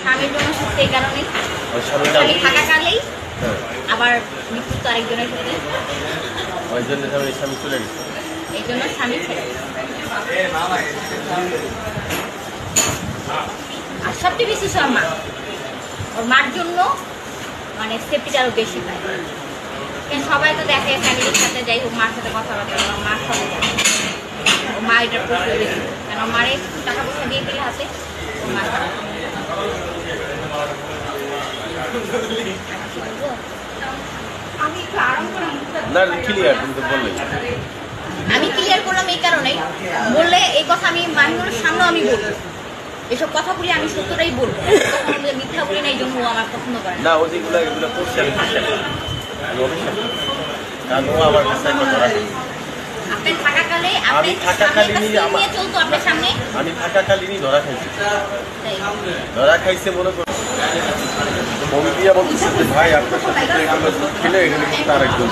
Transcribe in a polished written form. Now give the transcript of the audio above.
স্বামীর জন্য শাস্তি এই কারণেই স্বামী থাকাকালেই আবার মৃত্যু তো আরেকজনের সাথে, ওই জন্য স্বামী চলে গেছে, এই জন্য স্বামী ছেড়ে। আর সবচেয়ে বেশি মা, ওর মার জন্য মানে সেফটিটা আরো বেশি পায়। কেন সবাই তো দেখে ফ্যামিলির সাথে, যাই হোক মার সাথে কথাবার্তা, মার সবাই দেখে ও মা এটার প্রশ্ন বেশি, কেন মারে টাকা পয়সা দিয়ে দিলে হাতে ও মা আমি ক্লিয়ার করলাম এই কারণেই, বললে এই কথা আমি মাহিনুরের সামনেও আমি বলবো, এসব কথা বলি আমি সত্যটাই বলবো, মিথ্যা বলি না, এই জন্য ও আমার পছন্দ করে না। আপনি থাকাকালে আমি থাকাকালীনই চলতো আপনার সামনে, আমি থাকাকালীনই ধরা খাইছি, ধরা খাইছে মনে করো বলতেছে ভাই আপনার সাথে খেলে এখানে কিন্তু আরেকজন